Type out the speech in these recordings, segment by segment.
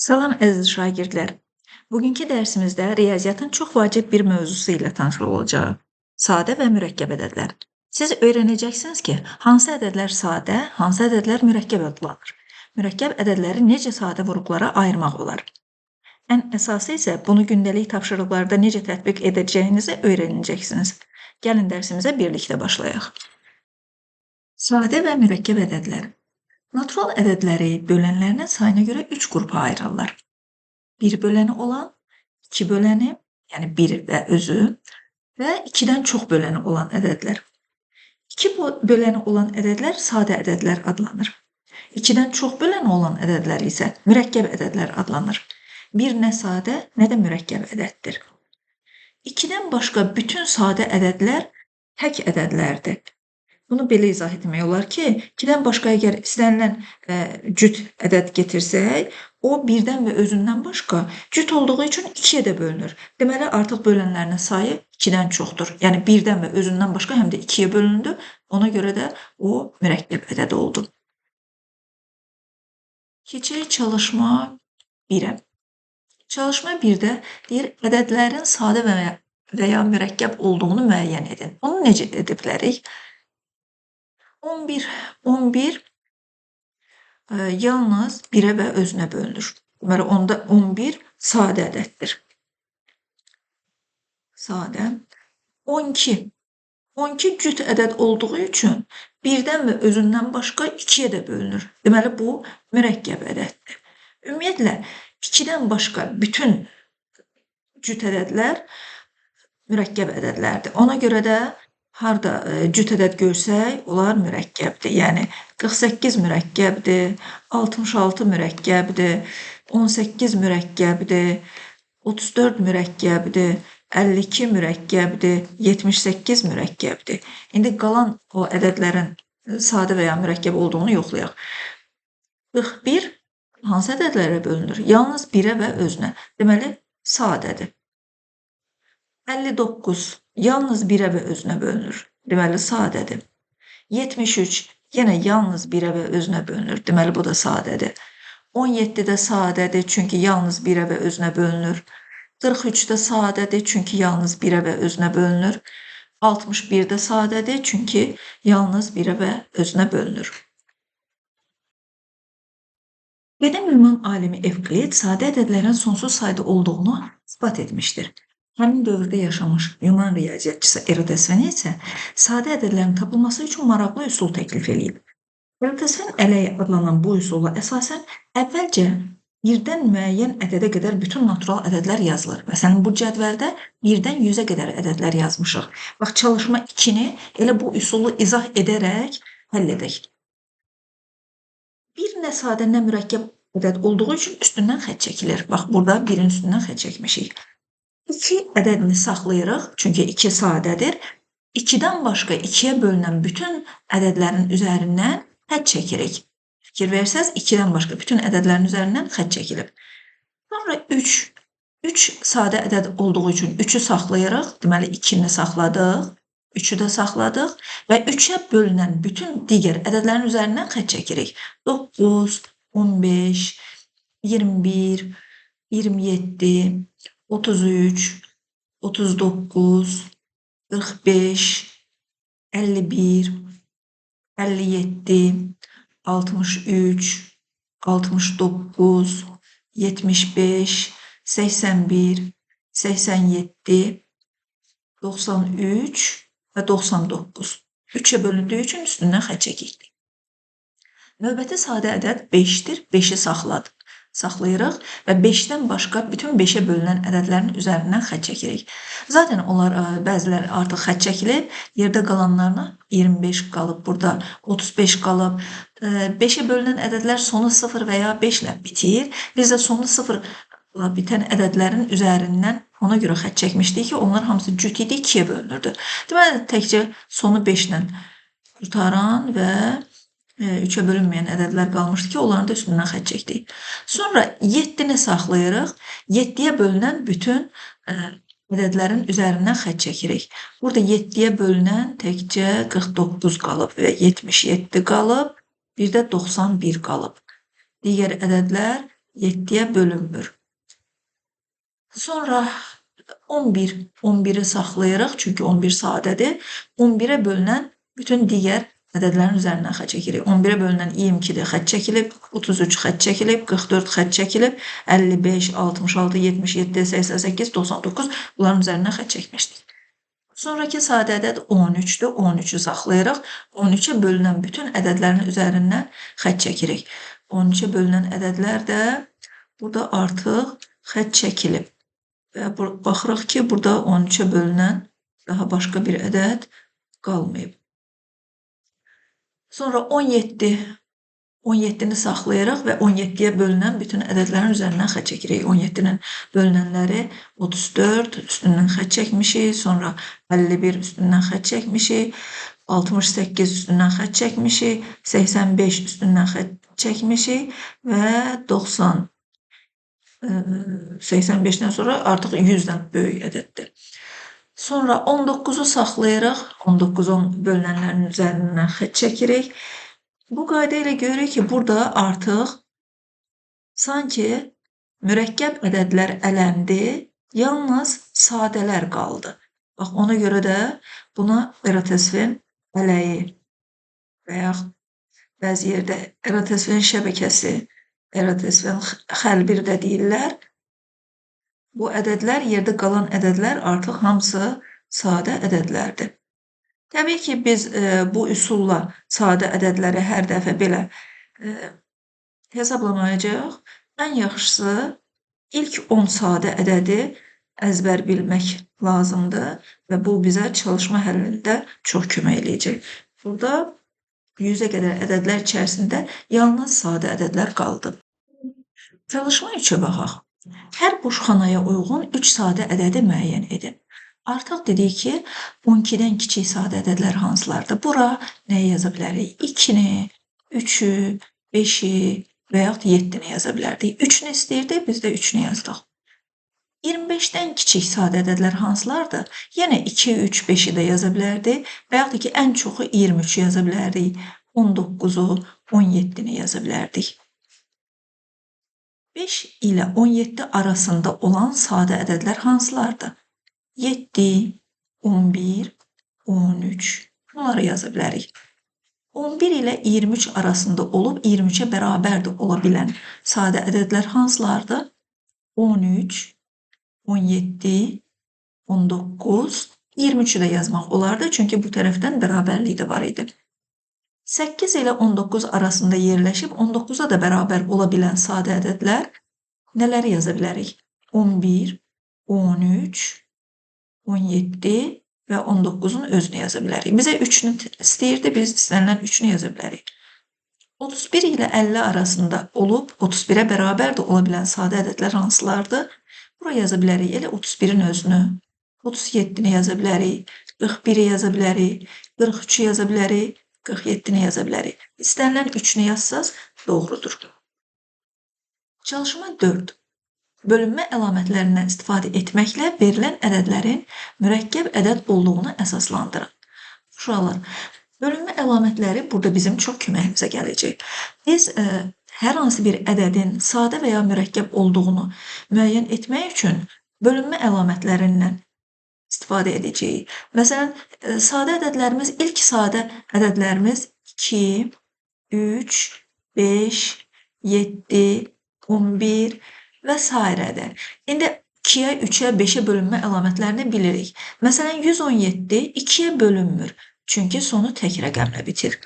Salam əziz şagirdlər. Bugünkü dərsimizdə riyaziyyatın çox vacib bir mövzusu ilə tanış olacağıq. Sadə və mürəkkəb ədədlər. Siz öyrənəcəksiniz ki, hansı ədədlər sadə, hansı ədədlər mürəkkəb adlanır. Mürəkkəb ədədləri necə sadə vurğulara ayırmaq olar. Ən əsası isə bunu gündəlik tapşırıqlarda necə tətbiq edəcəyinizi öyrənəcəksiniz. Gəlin dərsimizə birlikdə başlayaq. Sadə və mürəkkəb ədədlər. Natural ədədləri bölənlərinin sayına görə 3 qrupa ayırırlar. 1 böləni olan, 2 böləni, yəni 1 və özü və 2-dən çox böləni olan ədədlər. 2 böləni olan ədədlər sadə ədədlər adlanır. 2-dən çox böləni olan ədədlər isə mürəkkəb ədədlər adlanır. 1 nə sadə, nə də mürəkkəb ədəddir. 2-dən başqa bütün sadə ədədlər tək ədədlərdir. Bunu belə izah etmək olar ki, 2-dən başqa əgər istənilən cüt ədəd getirsək, o 1-dən və özündən başqa cüt olduğu üçün 2-yə də bölünür. Deməli, artıq bölənlərinin sayı 2-dən çoxdur. Yəni 1-dən və özündən başqa həm də 2-yə bölündü. Ona görə də o mürəkkəb ədəd oldu. Keçək çalışma 1-ə. Çalışma 1-də deyir, ədədlərin sadə və ya mürəkkəb olduğunu müəyyən edin. Onu necə edə bilərik? 11 yalnız 1-ə və özünə bölünür. Deməli, onda 11 sadə ədəddir. Sadə. 12 cüt ədəd olduğu üçün 1-dən və özündən başqa 2-yə də bölünür. Deməli, bu mürəkkəb ədəddir. Ümumiyyətlə, 2-dən başqa bütün cüt ədədlər mürəkkəb ədədlərdir. Ona görə də harda cüt ədəd görsək, onlar mürəkkəbdir. Yəni 48 mürəkkəbdir, 66 mürəkkəbdir, 18 mürəkkəbdir, 34 mürəkkəbdir, 52 mürəkkəbdir, 78 mürəkkəbdir. İndi qalan o ədədlərin sadə və ya mürəkkəb olduğunu yoxlayaq. 41 hansı ədədlərə bölünür? Yalnız 1-ə və özünə. Deməli, sadədir. 59 yalnız 1-ə və özünə bölünür. Deməli, sadədir. 73 yenə yalnız 1-ə və özünə bölünür. Deməli, bu da sadədir. 17 də sadədir, çünki yalnız 1-ə və özünə bölünür. 43 də sadədir, çünki yalnız 1-ə və özünə bölünür. 61 də sadədir, çünki yalnız 1-ə və özünə bölünür. Qədim Yunan alimi Evklid sadə ədədlərin sonsuz sayda olduğunu isbat etmişdir. Həmin dövrdə yaşamış Yunan riyaziyyatçısı Eratosfen isə sadə ədədlərin tapılması üçün maraqlı üsul təklif edib. Eratosfen ələyi adlanan bu üsula əsasən əvvəlcə 1-dən müəyyən ədədə qədər bütün natural ədədlər yazılır. Məsələn, bu cədvəldə 1-dən 100-ə qədər ədədlər yazmışıq. Bax, çalışma 2-ni elə bu üsulu izah edərək həll edək. 1 nə sadə, nə mürəkkəb ədəd olduğu üçün üstündən xətt çəkilir. Bax, burada 1-in üstündən xətt çəkmişik. 2 ədədini saxlayırıq, çünki 2 sadədir. 2-dən başqa 2-yə bölünən bütün ədədlərin üzərindən xətt çəkirik. Fikir versəz, 2-dən başqa bütün ədədlərin üzərindən xətt çəkilib. Sonra 3 sadə ədəd olduğu üçün 3-ü saxlayırıq. Deməli, 2-ni saxladıq, 3-ü də saxladıq və 3-ə bölünən bütün digər ədədlərin üzərindən xətt çəkirik. 9, 15, 21, 27, 33, 39, 45, 51, 57, 63, 69, 75, 81, 87, 93 və 99. 3-ə bölündüyü üçün üstündən xətt çəkildik. Növbəti sadə ədəd 5-dir. 5-i saxlayırıq və 5-dən başqa bütün 5-ə bölünən ədədlərin üzərindən xətt çəkirik. Zaten onlar bəziləri artıq xətt çəkilib, yerdə qalanlarına 25 qalıb, burada 35 qalıb. 5-ə bölünən ədədlər sonu 0 və ya 5 ilə bitir. Biz də sonu 0 ilə bitən ədədlərin üzərindən ona görə xətt çəkmişdik ki, onlar hamısı cüt idi, 2-yə bölünürdü. Deməli, təkcə sonu 5 ilə qurtaran və 3-ə bölünməyən ədədlər qalmışdı ki, onların da üstündən xətt çəkdik. Sonra 7-ni saxlayırıq. 7-yə bölünən bütün ədədlərin üzərindən xətt çəkirik. Burada 7-yə bölünən təkcə 49 qalıb və 77 qalıb, bir də 91 qalıb. Digər ədədlər 7'yə bölünmür. Sonra 11. 11'i saxlayırıq, çünki 11 sadədir. 11'ə bölünən bütün digər ədədlərin üzərindən xətt çəkirik. 11'ə bölünən 22-dir, xətt çəkilib, 33 xətt çəkilib, 44 xətt çəkilib, 55, 66, 77, 88, 99 bunların üzərindən xətt çəkmişdik. Sonraki sadə ədəd 13'dür. 13'ü saxlayırıq. 13'ə bölünən bütün ədədlərin üzərindən xətt çəkirik. 13'ə bölünən ədədlər də burada artıq xətt çəkilib. Və baxırıq ki, burada 13'ə bölünən daha başqa bir ədəd qalmayıb. Sonra 17. 17'ni saxlayırıq və 17'yə bölünən bütün ədədlərin üzərindən xətt çəkirik. 17'nin bölünənləri 34 üstündən xətt çəkmişik, sonra 51 üstündən xətt çəkmişik, 68 üstündən xətt çəkmişik, 85 üstündən xətt çəkmişik və 90 85'dən sonra artıq 100'dən böyük ədəddir. Sonra 19'u saxlayırıq, 19'un bölünənlərin üzərindən xətt çəkirik. Bu qayda ilə görürük ki, burada artıq sanki mürəkkəb ədədlər ələndi, yalnız sadələr qaldı. Bax, ona görə də buna erotosfen ələyi və ya bəzi yerdə erotosfen şəbəkəsi, erotosfen xəlbir də deyirlər. Bu ədədlər, yerdə qalan ədədlər artıq hamısı sadə ədədlərdir. Təbii ki, biz bu üsulla sadə ədədləri hər dəfə belə hesablamayacaq. Ən yaxşısı ilk 10 sadə ədədi əzbər bilmək lazımdır və bu bizə çalışma həllində çox kömək eləyəcək. Burada 100'ə qədər ədədlər içərisində yalnız sadə ədədlər qaldı. Çalışma 3'ə baxaq. Hər boşxanaya uyğun 3 sadə ədədi müəyyən edin. Artıq dedik ki, 12'dən kiçik sadə ədədlər hansılardır? Bura nəyi yaza bilərik? 2'ni, 3'ü, 5'i və yaxud 7'ni yaza bilərdik. 3'ünü istəyirdik, biz də 3'ünü yazdıq. 25'dən kiçik sadə ədədlər hansılardır? Yenə 2, 3, 5'i də yaza bilərdik və yaxud ki, ən çoxu 23'ü yaza bilərdik. 19'u, 17'ni yaza bilərdik. 5 ilə 17 arasında olan sadə ədədlər hansılardır? 7, 11, 13 bunları yaza bilərik. 11 ilə 23 arasında olub 23'ə bərabər də ola bilən sadə ədədlər hansılardır? 13, 17, 19, 23'ü də yazmaq olardı, çünki bu tərəfdən bərabərlik də var idi. 8 ilə 19 arasında yerləşib 19'a da bərabər ola bilən sadə ədədlər nələri yaza bilərik? 11, 13, 17 və 19'un özünü yaza bilərik. Bizə 3'ünü istəyirdi, biz istənilən 3'ünü yaza bilərik. 31 ilə 50 arasında olub 31'ə bərabər də ola bilən sadə ədədlər hansılardır? Buraya yaza bilərik, elə 31'in özünü, 37'ni yaza bilərik, 41'i yaza bilərik, 43'ü yaza bilərik, 47'ni yaza bilərik. İstənilən 3'ünü yazsaz doğrudur. Çalışma 4. Bölünmə əlamətlərindən istifadə etməklə verilən ədədlərin mürəkkəb ədəd olduğunu əsaslandırın. Uşaqlar, bölünmə əlamətləri burada bizim çox köməyimizə gələcək. Biz hər hansı bir ədədin sadə və ya mürəkkəb olduğunu müəyyən etmək üçün bölünmə əlamətlərindən istifadə edəcəyik. Məsələn, sadə ədədlərimiz, ilk sadə ədədlərimiz 2, 3, 5, 7, 11 və s.dir. İndi 2'yə, 3'ə, 5'ə bölünmə əlamətlərini bilirik. Məsələn, 117 2'yə bölünmür, çünki sonu tək rəqəmlə bitir.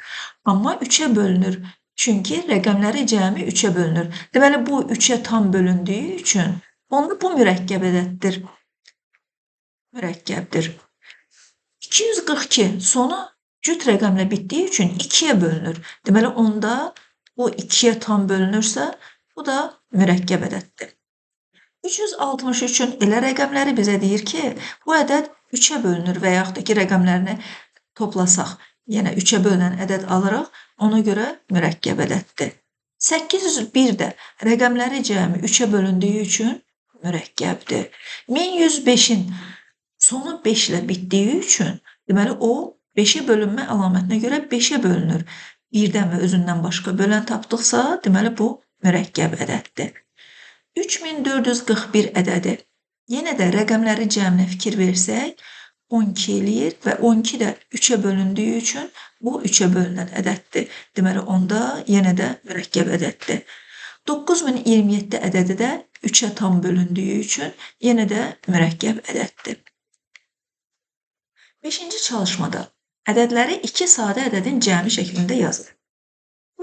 Amma 3'ə bölünür, çünki rəqəmləri cəmi 3'ə bölünür. Deməli, bu 3'ə tam bölündüyü üçün onda bu mürəkkəb ədəddir. Mürəkkəbdir. 242 sonu cüt rəqəmlə bitdiyi üçün 2'yə bölünür. Deməli, onda bu 2'yə tam bölünürsə, bu da mürəkkəb ədəddir. 363'ün elə rəqəmləri bizə deyir ki, bu ədəd 3'ə bölünür və yaxud da ki, rəqəmlərini toplasaq, yenə 3'ə bölünən ədəd alırıq, ona görə mürəkkəb ədəddir. 801 də rəqəmləri cəmi 3'ə bölündüyü üçün mürəkkəbdir. 1105'in sonu 5 ilə bitdiyi üçün, deməli, o 5'ə bölünmə əlamətinə görə 5'ə bölünür. 1'dən və özündən başqa bölən tapdıqsa, deməli, bu mürəkkəb ədəddir. 3441 ədədi. Yenə də rəqəmlərin cəminə fikir versək, 12 eləyir və 12 də 3-ə bölündüyü üçün bu 3-ə bölünən ədəddir. Deməli, onda yenə də mürəkkəb ədəddir. 9027 ədədi də 3-ə tam bölündüyü üçün yenə də mürəkkəb ədəddir. 5-ci çalışmada ədədləri iki sadə ədədin cəmi şəklində yazılır.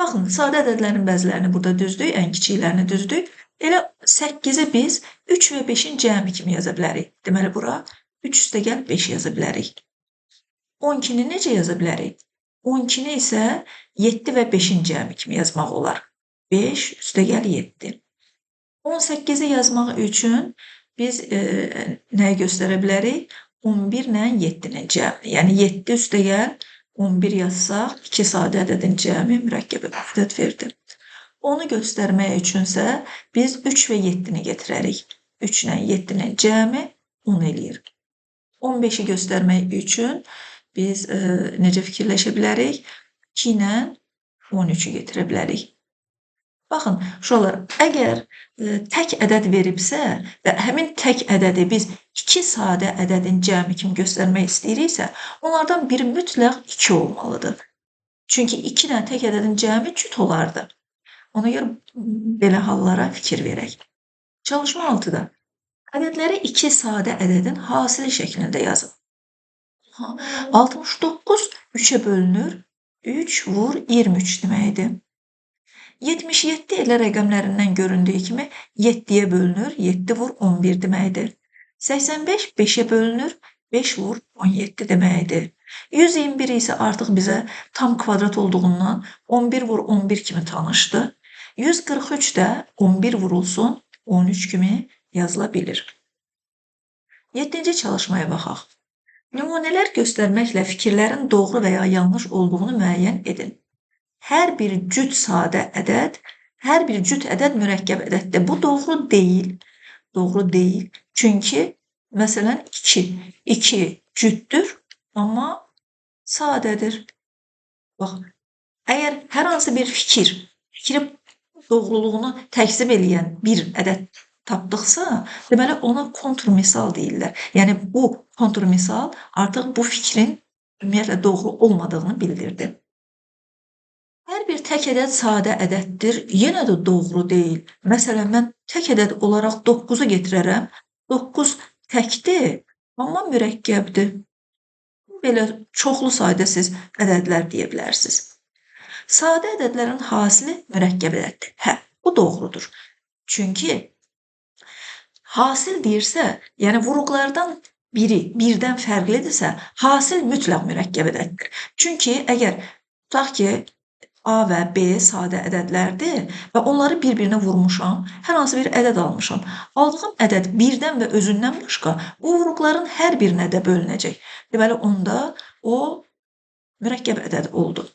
Baxın, sadə ədədlərin bəzilərini burada düzdük, ən kiçiklərini düzdük. Elə 8-i biz 3 və 5-in cəmi kimi yaza bilərik. Deməli, bura 3 üstəgəl 5 yaza bilərik. 12-ni necə yaza bilərik? 12-ni isə 7 və 5-in cəmi kimi yazmaq olar. 5 üstəgəl 7. 18-i yazmaq üçün biz nəyi göstərə bilərik? 11 ilə 7-nin cəmi. Yəni 7 üstəgəl 11 yazsaq, 2 sadə ədədin cəmi mürəkkəb ədəd verdi. Onu göstərmək üçünsə biz 3 və 7-ni getirərik. 3 ilə 7-nin cəmi 10 eləyir. 15-i göstərmək üçün biz necə fikirləşə bilərik? 2 ilə 13-ü getirə bilərik. Baxın, şuralar, əgər tək ədəd veribsə və həmin tək ədədi biz 2 sadə ədədin cəmi kimi göstərmək istəyiriksə, onlardan biri mütləq 2 olmalıdır. Çünki 2 ilə tək ədədin cəmi cüt olardı. Ona görə belə hallara fikir verək. Çalışma 6-da ədədləri 2 sadə ədədin hasili şəklində yazın. 69 3-ə bölünür, 3 vur 23 deməkdir. 77 elə rəqəmlərindən göründüyü kimi 7-yə bölünür, 7 vur 11 deməkdir. 85 5-ə bölünür, 5 vur 17 deməkdir. 121 isə artıq bizə tam kvadrat olduğundan 11 vur 11 kimi tanışdı. 143 də 11 vurulsun 13 kimi yazıla bilir. 7-ci çalışmaya baxaq. Nümunələr göstərməklə fikirlərin doğru və ya yanlış olduğunu müəyyən edin. Hər bir cüt sadə ədəd, hər bir cüt ədəd mürəkkəb ədəddir. Bu doğru deyil. Doğru deyil. Çünki, məsələn, 2. 2 cütdür, amma sadədir. Bax, əgər hər hansı bir fikri doğruluğunu təkzib eləyən bir ədəd tapdıqsa, deməli ona kontrmisal deyirlər. Yəni, bu kontrmisal artıq bu fikrin ümumiyyətlə doğru olmadığını bildirdi. Hər bir tək ədəd sadə ədəddir, yenə də doğru deyil. Məsələn, mən tək ədəd olaraq 9-u getirərəm. 9 təkdir, amma mürəkkəbdir. Belə çoxlu sayda siz ədədlər deyə bilərsiniz. Sadə ədədlərin hasili mürəkkəb ədəddir. Hə, bu doğrudur. Çünki hasil deyirsə, yəni vuruqlardan biri birdən fərqlidirsə, hasil mütləq mürəkkəb ədəddir. Çünki əgər tutaq ki, A və B sadə ədədlərdir və onları bir-birinə vurmuşam, hər hansı bir ədəd almışam. Aldığım ədəd birdən və özündən başqa bu vuruqların hər birinə də bölünəcək. Deməli, onda o mürəkkəb ədəd oldu.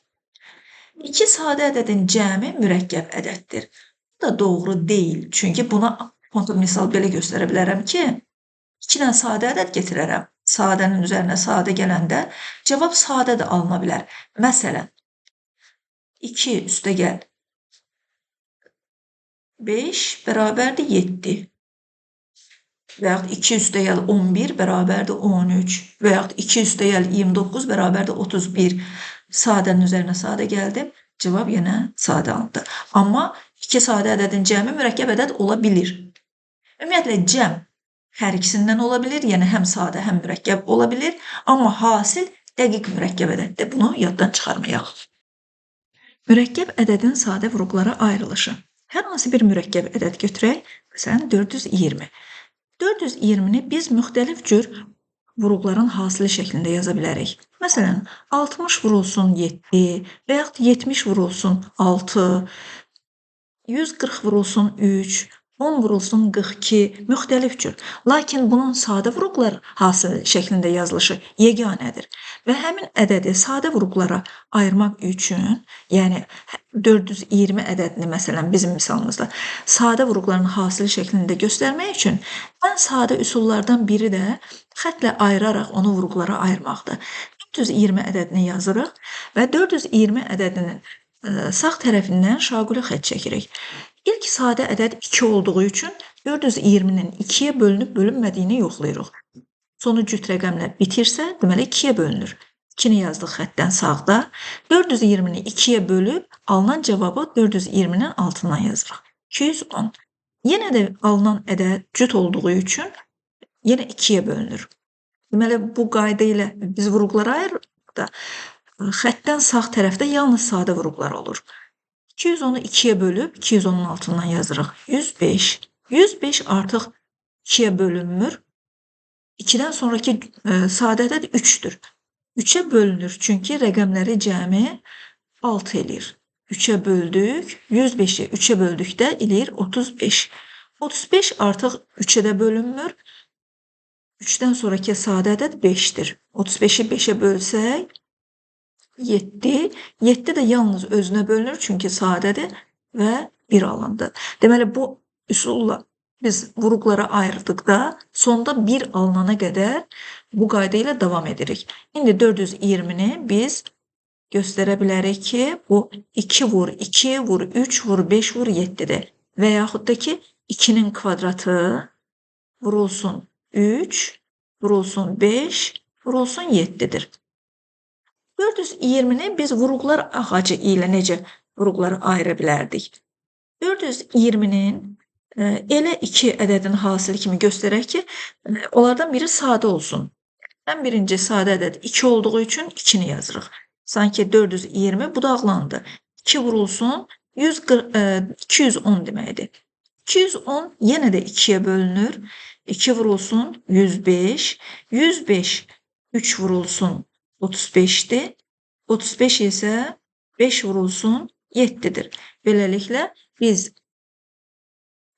2 sadə ədədin cəmi mürəkkəb ədəddir. Bu da doğru deyil. Çünki buna kontrmisal belə göstərə bilərəm ki, 2 ilə sadə ədəd getirərəm. Sadənin üzərinə sadə gələndə cavab sadə də alına bilər. Məsələn, 2 üstəgəl 5 bərabərdir 7 və yaxud 2 üstəgəl 11 bərabərdir 13 və yaxud 2 üstəgəl 29 bərabərdir 31. Sadənin üzərinə sadə gəldim, cavab yenə sadə alındı. Amma 2 sadə ədədin cəmi mürəkkəb ədəd ola bilir. Ümumiyyətlə, cəm hər ikisindən ola bilir, yəni həm sadə, həm mürəkkəb ola bilir, amma hasil dəqiq mürəkkəb ədəddir. Bunu yaddan çıxarmayaq. Mürəkkəb ədədin sadə vuruqlara ayrılışı. Hər hansı bir mürəkkəb ədəd götürək, məsələn 420. 420-ni biz müxtəlif cür vuruqların hasili şəklində yaza bilərik. Məsələn, 60 vurulsun 7 və yaxud 70 vurulsun 6, 140 vurulsun 3, 10 vurulsun 42, müxtəlif cür. Lakin bunun sadə vuruqlar hasili şəklində yazılışı yeganədir. Və həmin ədədi sadə vuruqlara ayırmaq üçün, yəni 420 ədədini məsələn bizim misalımızda sadə vuruqların hasili şəklində göstərmək üçün ən sadə üsullardan biri də xətlə ayıraraq onu vuruqlara ayırmaqdır. 420 ədədini yazırıq və 420 ədədinin sağ tərəfindən şaquli xətt çəkirik. İlk sadə ədəd 2 olduğu üçün 420-nin 2-yə bölünüb bölünmədiyini yoxlayırıq. Sonu cüt rəqəmlə bitirsə, deməli 2-yə bölünür. 2-ni yazdıq xəttdən sağda. 420-ni 2-yə bölüb alınan cavabı 420-nin altından yazırıq. 210. Yenə də alınan ədəd cüt olduğu üçün yenə 2-yə bölünür. Deməli, bu qayda ilə biz vuruqlara ayırırıq da, xəttdən sağ tərəfdə yalnız sadə vuruqlar olur. 210-u 2-yə bölüb 210-un altından yazırıq. 105. 105 artıq 2-yə bölünmür. 2-dən sonraki sadə ədəd 3-dür. 3-ə bölünür, çünki rəqəmləri cəmi 6 eləyir. 3-ə böldük, 105-i 3-ə böldükdə eləyir 35. 35 artıq 3-ə də bölünmür. 3-dən sonraki sadə ədəd 5-dir. 35-i 5-ə bölsək 7. 7 də yalnız özünə bölünür, çünki sadədir və 1 alındı. Deməli, bu üsulla biz vuruqlara ayırdıqda sonda 1 alınana qədər bu qayda ilə davam edirik. İndi 420-ni biz göstərə bilərik ki, bu 2 vur 2 vur 3 vur 5 vur 7-dir. Və yaxud da ki, 2-nin kvadratı vurulsun 3, vurulsun 5, vurulsun 7-dir. 420-ni biz vuruqlar ağacı ilə necə vuruqları ayıra bilərdik? 420-nin elə 2 ədədin hasili kimi göstərək ki, onlardan biri sadə olsun. Ən birinci sadə ədəd 2 olduğu üçün 2-ni yazırıq. Sanki 420 budaqlandı. 2 vurulsun 210 deməkdir. 210 yenə də 2-yə bölünür. 2 vurulsun 105. 105 3 vurulsun 35-dir. 35 isə 5 vurulsun 7-dir. Beləliklə biz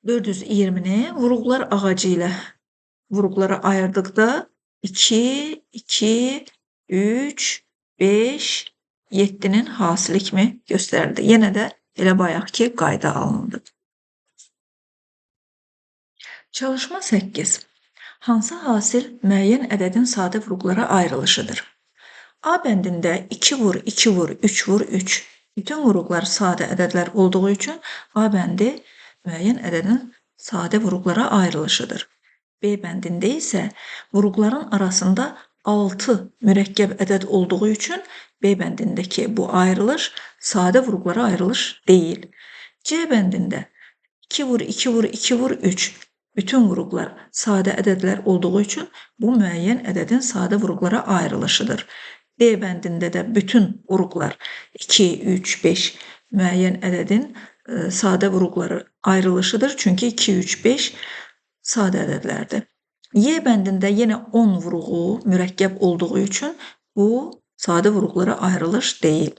420-ni vuruqlar ağacı ilə vuruqlara ayırdıqda 2, 2, 3, 5, 7-nin hasili kimi göstərildi. Yenə də elə bayaqki qayda alındı. Çalışma 8. Hansı hasil müəyyən ədədin sadə vuruqlara ayrılışıdır? A bəndində 2 vur, 2 vur, 3 vur, 3. Bütün vuruqlar sadə ədədlər olduğu üçün A bəndi müəyyən ədədin sadə vuruqlara ayrılışıdır. B bəndində isə vuruqların arasında 6 mürəkkəb ədəd olduğu üçün B bəndindəki bu ayrılış sadə vuruqlara ayrılış deyil. C bəndində 2 vur, 2 vur, 2 vur, 3. Bütün vuruqlar sadə ədədlər olduğu üçün bu müəyyən ədədin sadə vuruqlara ayrılışıdır. D bəndində də bütün vuruqlar 2, 3, 5 müəyyən ədədin sadə vuruqları ayrılışıdır. Çünki 2, 3, 5 sadə ədədlərdir. Y bəndində yenə 10 vuruğu mürəkkəb olduğu üçün bu sadə vuruqlara ayrılış deyil.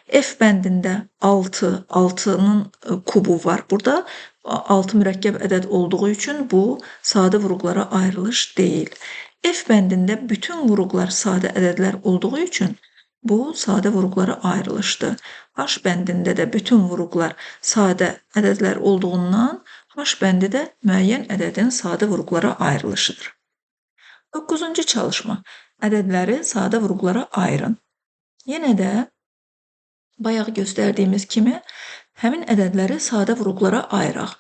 F bəndində 6, 6-nın kubu var burada. 6 mürəkkəb ədəd olduğu üçün bu sadə vuruqlara ayrılış deyil. F bəndində bütün vuruqlar sadə ədədlər olduğu üçün bu sadə vuruqlara ayrılışdır. H bəndində də bütün vuruqlar sadə ədədlər olduğundan H bəndi də müəyyən ədədin sadə vuruqlara ayrılışıdır. 9-cu çalışma. Ədədləri sadə vuruqlara ayırın. Yenə də bayaq göstərdiyimiz kimi həmin ədədləri sadə vuruqlara ayıraq.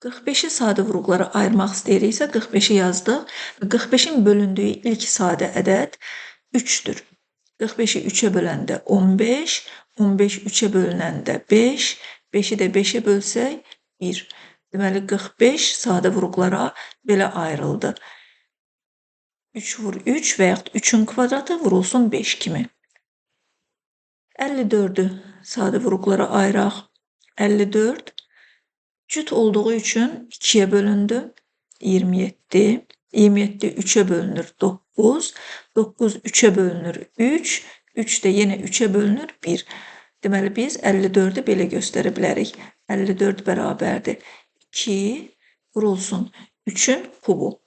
45-i sadə vuruqlara ayırmaq istəyiriksə 45-i yazdıq. 45-in bölündüyü ilk sadə ədəd 3-dür. 45-i 3-ə böləndə 15, 15 3-ə bölünəndə 5, 5-i də 5-ə bölsək 1. Deməli 45 sadə vuruqlara belə ayrıldı. 3 vur 3 və yaxud 3-ün kvadratı vurulsun 5 kimi. 54-ü sadə vuruqlara ayıraq. 54 cüt olduğu üçün 2-yə bölündü. 27. 27 3-ə bölünür 9. 9 3-ə bölünür 3. 3 də yenə 3-ə bölünür 1. Deməli biz 54-ü belə göstərə bilərik. 54 bərabərdir 2 vurulsun 3-ün kubu.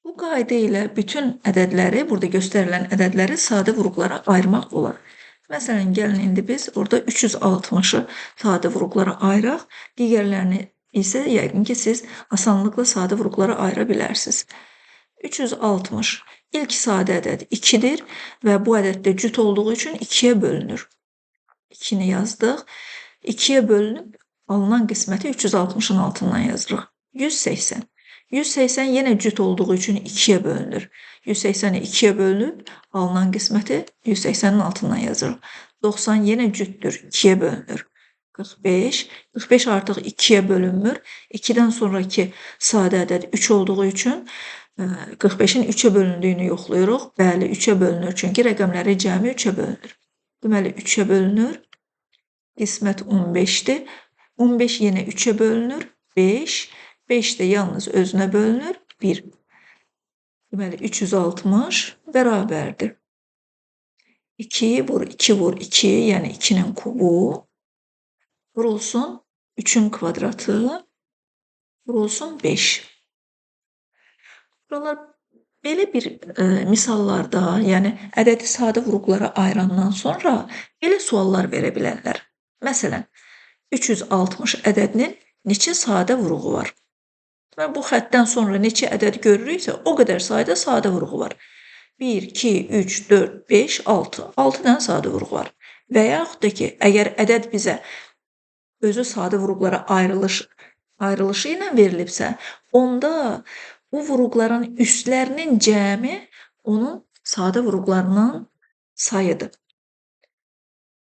Bu qayda ilə bütün ədədləri, burada göstərilən ədədləri sadə vuruqlara ayırmaq olar. Məsələn, gəlin indi biz orada 360-ı sadə vuruqlara ayıraq, digərlərini isə yəqin ki, siz asanlıqla sadə vuruqlara ayıra bilərsiniz. 360 ilk sadə ədəd 2-dir və bu ədəd də cüt olduğu üçün 2-yə bölünür. 2-ni yazdıq. 2-yə bölünüb alınan qisməti 360-ın altından yazırıq. 180. 180 yenə cüt olduğu üçün 2-yə bölünür. 180-i 2-yə bölünüb alınan qisməti 180-in altından yazırıq. 90 yenə cütdür, 2-yə bölünür. 45. 45 artıq 2-yə bölünmür. 2-dən sonraki sadə ədəd 3 olduğu üçün 45-in 3-ə bölündüyünü yoxlayırıq. Bəli, 3-ə bölünür, çünki rəqəmləri cəmi 3-ə bölünür. Deməli, 3-ə bölünür. Qismət 15-dir. 15 yenə 3-ə bölünür. 5. 5 də yalnız özünə bölünür. 1. Deməli, 360 bərabərdir. 2 vur 2 vur 2, yəni 2-nin kubu vurulsun 3-ün kvadratı vurulsun 5. Buralar belə bir misallarda, yəni ədədi sadə vuruqlara ayırandan sonra belə suallar verə bilərlər. Məsələn, 360 ədədinin neçə sadə vuruğu var? Və bu xəttdən sonra neçə ədəd görürüksə, o qədər sayda sadə vuruğu var. 1, 2, 3, 4, 5, 6. 6 dənə sadə vuruq var. Və yaxud da ki, əgər ədəd bizə özü sadə vuruqlara ayrılışı ilə verilibsə, onda bu vuruqların üstlərinin cəmi onun sadə vuruqlarının sayıdır.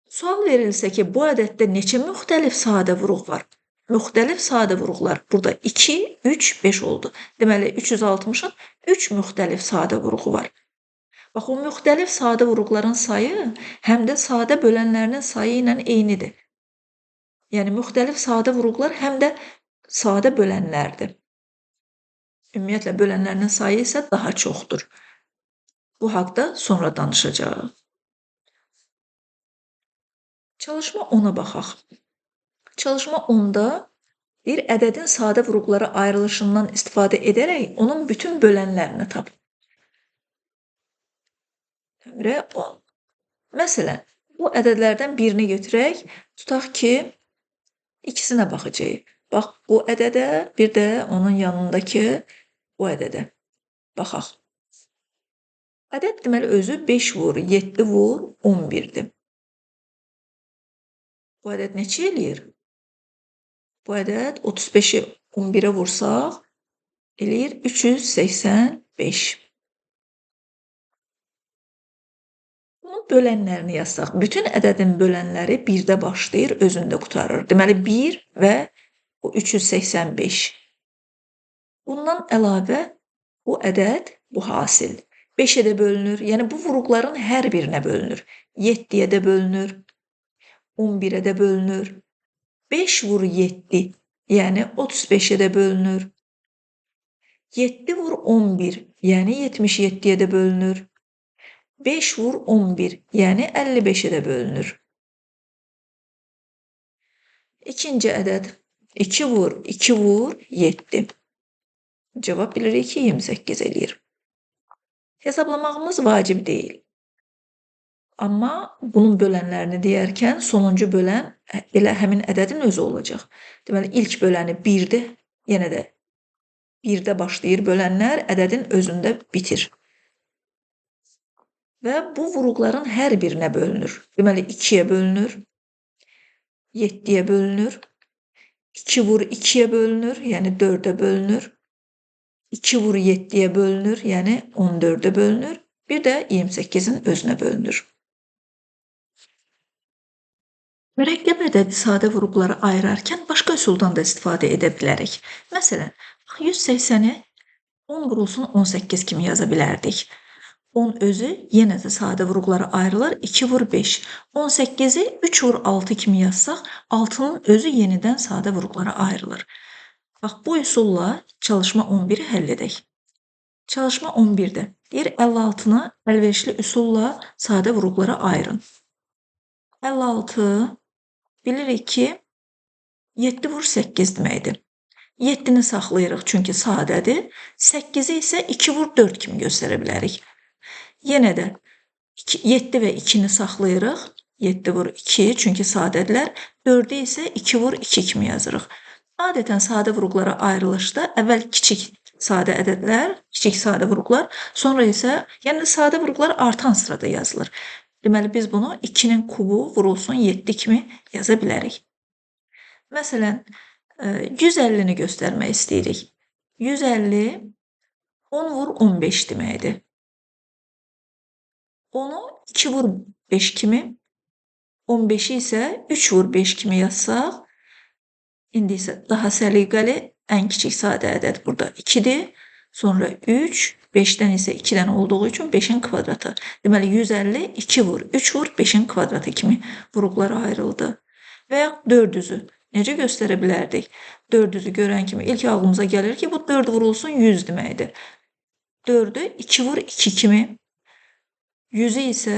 Sual verilsə ki, bu ədəddə neçə müxtəlif sadə vuruq var? Müxtəlif sadə vuruqlar burada 2, 3, 5 oldu. Deməli, 360-ın 3 müxtəlif sadə vuruğu var. Bax, o müxtəlif sadə vuruqların sayı həm də sadə bölənlərinin sayı ilə eynidir. Yəni, müxtəlif sadə vuruqlar həm də sadə bölənlərdir. Ümumiyyətlə, bölənlərinin sayı isə daha çoxdur. Bu haqda sonra danışacağıq. Çalışma 10-a baxaq. Çalışma 10-da bir ədədin sadə vuruqlara ayrılışından istifadə edərək onun bütün bölənlərini tap. Nömrə 10. Məsələn, bu ədədlərdən birini götürək, tutaq ki, ikisinə baxacağıq. Bax, bu ədədə, bir də onun yanındakı bu ədədə baxaq. Ədəd deməli özü 5 vur, 7 vur, 11-dir. Bu ədəd neçə eləyir? Bu ədəd 35-i 11-ə vursaq, eləyir 385. Bunun bölənlərini yazsaq, bütün ədədin bölənləri 1-də başlayır, özündə qutarır. Deməli, 1 və 385. Bundan əlavə bu ədəd, bu hasil 5-ə də bölünür. Yəni, bu vuruqların hər birinə bölünür. 7-yə də bölünür, 11-ə də bölünür. 5 vur 7, yəni 35-ə də bölünür. 7 vur 11, yəni 77-yə də bölünür. 5 vur 11, yəni 55-ə də bölünür. İkinci ədəd 2 vur 2 vur 7. Cavab bilirik ki, 28 eləyir. Hesablamağımız vacib deyil. Amma bunun bölənlərini deyərkən sonuncu bölən elə həmin ədədin özü olacaq. Deməli, ilk böləni 1-dir, yenə də 1-də başlayır bölənlər, ədədin özündə bitir. Və bu vuruqların hər birinə bölünür. Deməli, 2-yə bölünür, 7-yə bölünür, 2 vur 2-yə bölünür, yəni 4-ə bölünür, 2 vur 7-yə bölünür, yəni 14-ə bölünür, bir də 28-in özünə bölünür. Mürəkkəb ədədi sadə vuruqlara ayırarkən başqa üsuldan da istifadə edə bilərik. Məsələn, 180-i 10 vurulsun 18 kimi yaza bilərdik. 10 özü yenə də sadə vuruqlara ayrılır, 2 vur 5. 18-i 3 vur 6 kimi yazsaq, 6-nın özü yenidən sadə vuruqlara ayrılır. Bax, bu üsulla çalışma 11-i həll edək. Çalışma 11-də deyir, 56-nı əlverişli üsulla sadə vuruqlara ayırın. 56 bilirik ki, 7 vur 8 deməkdir. 7-ni saxlayırıq, çünki sadədir. 8-i isə 2 vur 4 kimi göstərə bilərik. Yenə də 7 və 2-ni saxlayırıq. 7 vur 2, çünki sadədirlər. 4-ü isə 2 vur 2 kimi yazırıq. Adətən sadə vuruqlara ayrılışda əvvəl kiçik sadə ədədlər, kiçik sadə vuruqlar, sonra isə, yəni sadə vuruqlar artan sırada yazılır. Deməli, biz bunu 2-nin kubu vurulsun 7 kimi yaza bilərik. Məsələn, 150-ni göstərmək istəyirik. 150 10 vur 15 deməkdir. Onu 2 vur 5 kimi, 15-i isə 3 vur 5 kimi yazsaq, indi isə daha səliqəli ən kiçik sadə ədəd burada 2-dir. Sonra 3, 5-dən isə 2 dənə olduğu üçün 5-in kvadratı. Deməli 150 2 vur 3 vur 5-in kvadratı kimi vuruqlara ayrıldı. Və ya 400-ü necə göstərə bilərdik? 400-ü görən kimi ilk ağlımıza gəlir ki, bu 4 vurulsun 100 deməkdir. 4-ü 2 vur 2 kimi, 100-ü isə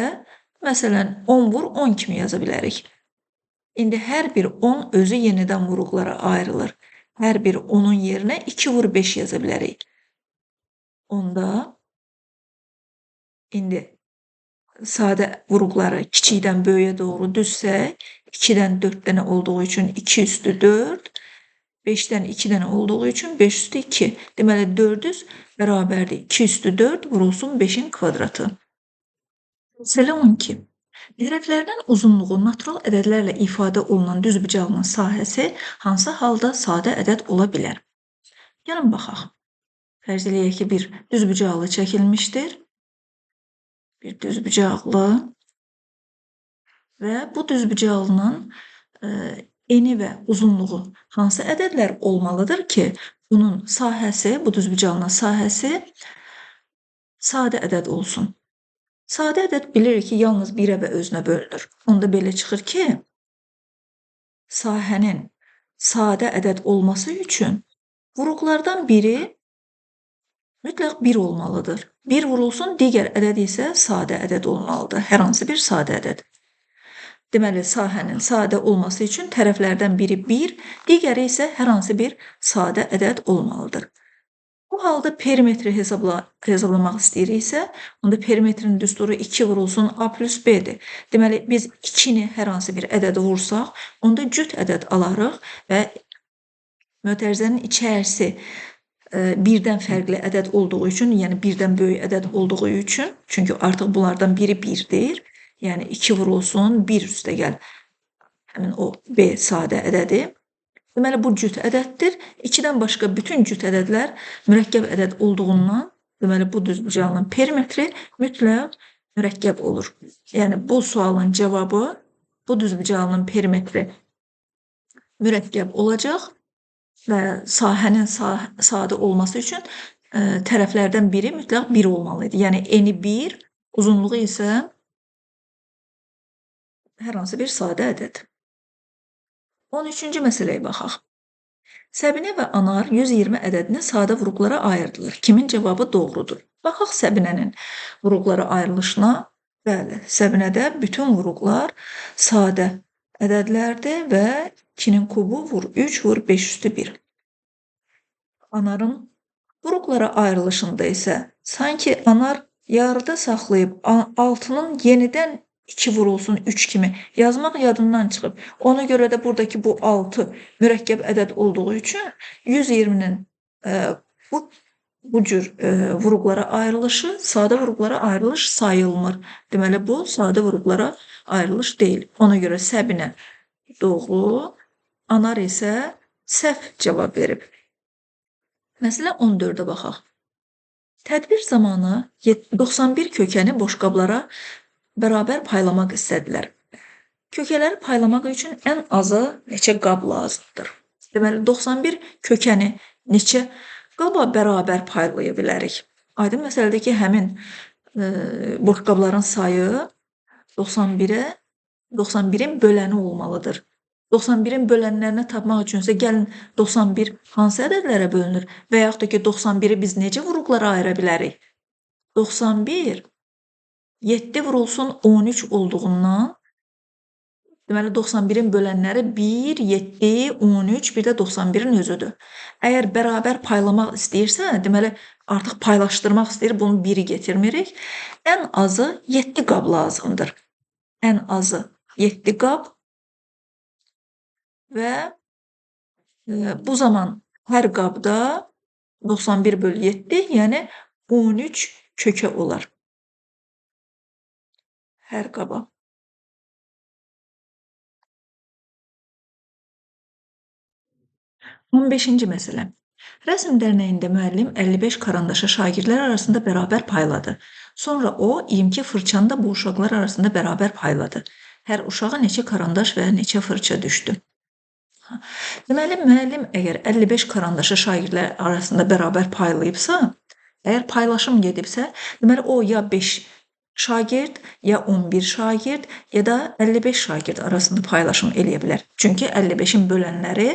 məsələn 10 vur 10 kimi yaza bilərik. İndi hər bir 10 özü yenidən vuruqlara ayrılır. Hər bir 10-un yerinə 2 vur 5 yaza bilərik. Onda indi sadə vuruqları kiçikdən böyüyə doğru düzsək, 2-dən 4 dənə olduğu üçün 2 üstü 4, 5-dən 2 dənə olduğu üçün 5 üstü 2. Deməli 400 bərabərdir 2 üstü 4 vurulsun 5-in kvadratı. Məsələ 12. Hərflərdən uzunluğu natural ədədlərlə ifadə olunan düzbucağının sahəsi hansı halda sadə ədəd ola bilər? Gəlin baxaq. Fərz eləyək ki, bir düzbucaqlı çəkilmişdir. Bir düzbucaqlı və bu düzbucaqlının eni və uzunluğu hansı ədədlər olmalıdır ki, bunun sahəsi, bu düzbucaqlının sahəsi sadə ədəd olsun. Sadə ədəd bilirik ki, yalnız birə və özünə bölünür. Onda belə çıxır ki, sahənin sadə ədəd olması üçün vuruqlardan biri mütləq 1 olmalıdır. 1 vurulsun, digər ədəd isə sadə ədəd olmalıdır. Hər hansı bir sadə ədəd. Deməli, sahənin sadə olması üçün tərəflərdən biri 1, digəri isə hər hansı bir sadə ədəd olmalıdır. Bu halda perimetri hesablamaq istəyiriksə, onda perimetrin düsturu 2 vurulsun A plus B-dir. Deməli, biz 2-ni hər hansı bir ədədə vursaq, onda cüt ədəd alarıq və mötərizənin içərisi birdən fərqli ədəd olduğu üçün, yəni birdən böyük ədəd olduğu üçün, çünki artıq bunlardan biri 1-dir, yəni 2 vurulsun, 1 üstə gəl, həmin o B sadə ədədi. Deməli, bu cüt ədəddir. 2-dən başqa bütün cüt ədədlər mürəkkəb ədəd olduğundan, deməli, bu düzbucağlının perimetri mütləq mürəkkəb olur. Yəni, bu sualın cavabı, bu düzbucağlının perimetri mürəkkəb olacaq və sahənin sadə olması üçün tərəflərdən biri mütləq 1 olmalıydı. Yəni, eni 1, uzunluğu isə hər hansı bir sadə ədəd. 13-cü məsələyə baxaq. Səbinə və Anar 120 ədədini sadə vuruqlara ayırdılar. Kimin cavabı doğrudur? Baxaq Səbinənin vuruqlara ayrılışına. Bəli, Səbinədə bütün vuruqlar sadə ədədlərdir və 2-nin kubu vur 3 vur 5 üstü 1. Anarın vuruqlara ayrılışında isə sanki Anar yarıda saxlayıb 6-nın yenidən 2 vurulsun 3 kimi yazmaq yadından çıxıb. Ona görə də buradakı bu 6 mürəkkəb ədəd olduğu üçün 120-nin bu cür vuruqlara ayrılışı sadə vuruqlara ayrılış sayılmır. Deməli, bu sadə vuruqlara ayrılış deyil. Ona görə Səbinə doğru, Anar isə səhv cavab verib. Məsələ 14-ə baxaq. Tədbir zamanı 91 kökəni boşqablara bərabər paylamaq istədilər. Kökələri paylamaq üçün ən azı neçə qab lazımdır? Deməli, 91 kökəni neçə qaba bərabər paylaya bilərik? Aydın məsələdir ki, həmin boşqabların sayı 91-in böləni olmalıdır. 91-in bölənlərini tapmaq üçünsə gəlin 91 hansı ədədlərə bölünür və yaxud da ki 91-i biz necə vuruqlara ayıra bilərik? 91 7 vurulsun 13 olduğundan deməli 91-in bölənləri 1, 7, 13, bir də 91-in özüdür. Əgər bərabər paylamaq istəyirsə, deməli artıq paylaşdırmaq istəyir, bunu 1-i getirmirik. Ən azı 7 qab lazımdır. Ən azı 7 qab və bu zaman hər qabda 91 bölü 7, yəni 13 kökə olar. Hər qaba. 15-ci məsələ. Rəsm dərnəyində müəllim 55 karandaşı şagirdlər arasında bərabər payladı. Sonra o 22 fırçanı da bu uşaqlar arasında bərabər payladı. Hər uşağa neçə karandaş və neçə fırça düşdü? Deməli, müəllim əgər 55 karandaşı şagirdlər arasında bərabər paylayıbsa, əgər paylaşım gedibsə, deməli o ya 5 şagird, ya 11 şagird, ya da 55 şagird arasında paylaşım eləyə bilər. Çünki 55-in bölənləri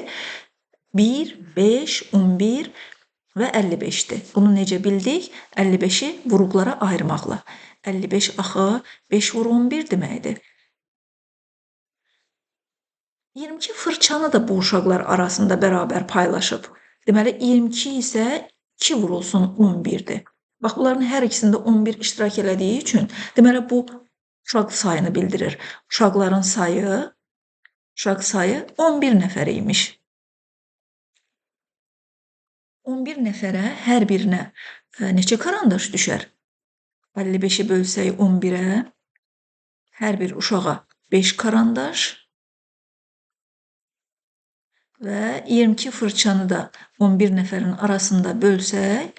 1, 5, 11 və 55-dir. Bunu necə bildik? 55-i vuruqlara ayırmaqla. 55 axı 5 vur 11 deməkdir. 22 fırçanı da bu uşaqlar arasında bərabər paylaşıb. Deməli, 22 isə 2 vurulsun 11-dir. Bax, bunların hər ikisində 11 iştirak elədiyi üçün, deməli, bu uşaq sayını bildirir. Uşaq sayı 11 nəfər imiş. 11 nəfərə hər birinə neçə karandaş düşər? 55-i bölsək 11-ə, hər bir uşağa 5 karandaş və 22 fırçanı da 11 nəfərin arasında bölsək,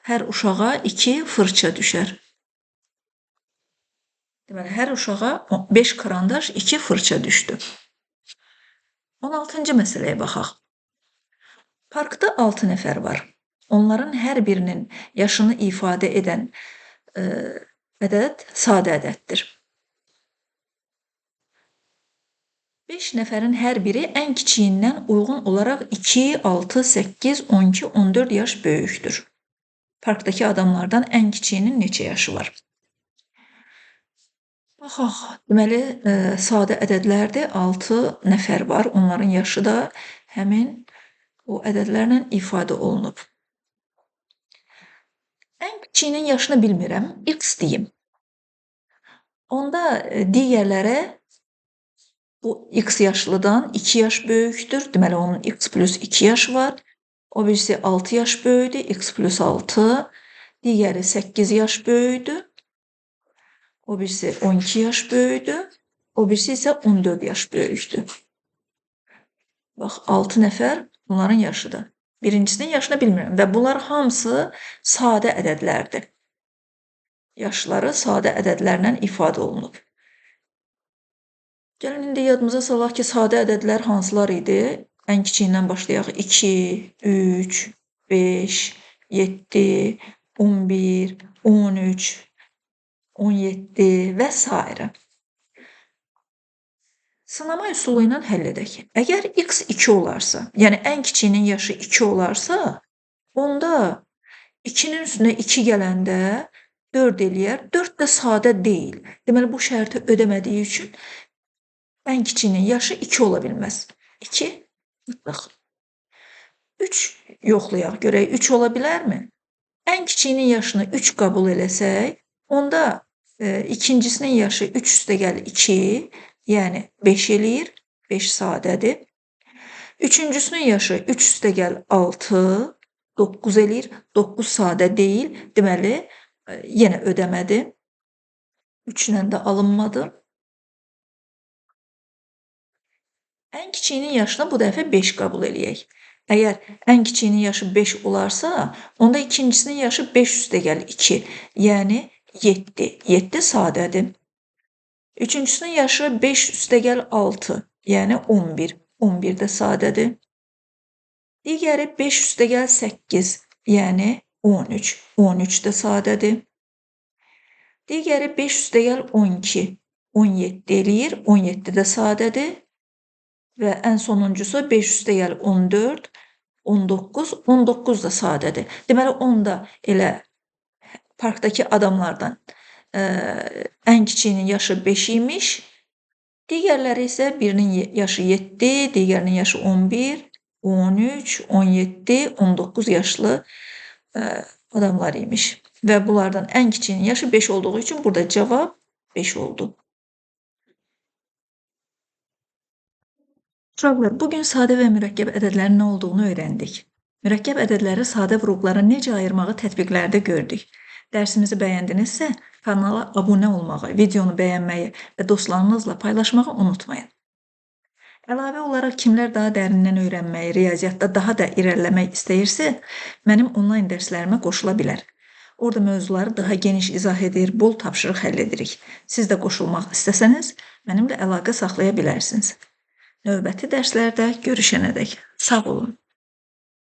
hər uşağa 2 fırça düşər. Deməli, hər uşağa 5 karandaş, 2 fırça düşdü. 16-cı məsələyə baxaq. Parkda 6 nəfər var. Onların hər birinin yaşını ifadə edən ədəd sadə ədəddir. 5 nəfərin hər biri ən kiçiyindən uyğun olaraq 2, 6, 8, 12, 14 yaş böyükdür. Parkdakı adamlardan ən kiçiyinin neçə yaşı var? Baxaq, deməli, sadə ədədlərdir, 6 nəfər var. Onların yaşı da həmin o ədədlərlə ifadə olunub. Ən kiçiyinin yaşını bilmirəm, x deyim. Onda digərlərə bu x yaşlıdan 2 yaş böyükdür. Deməli, onun x plus 2 yaşı var. O birisi 6 yaş böyüdür, x plus 6. Digəri 8 yaş böyüdür. O birisi 12 yaş böyüdür. O birisi isə 14 yaş böyükdür. Bax, 6 nəfər bunların yaşıdır. Birincisinin yaşını bilmirəm və bunlar hamısı sadə ədədlərdir. Yaşları sadə ədədlərlə ifadə olunub. Gəlin, indi yadımıza salaq ki, sadə ədədlər hansılar idi? Ən kiçiyindən başlayaq. 2, 3, 5, 7, 11, 13, 17 və s. Sınama üsulu ilə həll edək. Əgər x 2 olarsa, yəni ən kiçiyinin yaşı 2 olarsa, onda 2-nin üstünə 2 gələndə 4 eləyər. 4 də sadə deyil. Deməli, bu şərti ödəmədiyi üçün ən kiçiyinin yaşı 2 ola bilməz. 2 mütləq. 3 yoxlayaq, görək 3 ola bilərmi? Ən kiçiyinin yaşını 3 qəbul eləsək, onda ikincisinin yaşı 3 üstəgəl 2, yəni 5 eləyir, 5 sadədir. Üçüncüsünün yaşı 3 üstəgəl 6, 9 eləyir, 9 sadə deyil. Deməli, yenə ödəmədi. 3 ilə də alınmadı. Ən kiçiyinin yaşına bu dəfə 5 qəbul eləyək. Əgər ən kiçiyinin yaşı 5 olarsa, onda ikincisinin yaşı 5 üstəgəl 2, yəni 7. 7 sadədir. Üçüncüsünün yaşı 5 üstəgəl 6, yəni 11. 11 də sadədir. Digəri 5 üstəgəl 8, yəni 13. 13 də sadədir. Digəri 5 üstəgəl 12, 17 eləyir. 17 də sadədir. Və ən sonuncusu 5 üstəgəl 14, 19, 19 da sadədir. Deməli, onda elə parkdakı adamlardan ən kiçiyinin yaşı 5 imiş, digərləri isə birinin yaşı 7, digərinin yaşı 11, 13, 17, 19 yaşlı adamlar imiş. Və bunlardan ən kiçiyinin yaşı 5 olduğu üçün burada cavab 5 oldu. Uşaqlar, bugün sadə və mürəkkəb ədədlərin nə olduğunu öyrəndik. Mürəkkəb ədədləri sadə vuruqlara necə ayırmağı tətbiqlərdə gördük. Dərsimizi bəyəndinizsə, kanala abunə olmağı, videonu bəyənməyi və dostlarınızla paylaşmağı unutmayın. Əlavə olaraq kimlər daha dərindən öyrənməyi, riyaziyyatda daha da irəliləmək istəyirsə, mənim onlayn dərslərimə qoşula bilər. Orada mövzuları daha geniş izah edir, bol tapşırıq həll edirik. Siz də qoşulmaq istəsəniz, mənimlə əlaqə saxlaya bilərsiniz. Növbəti dərslərdə görüşənədək sağ olun.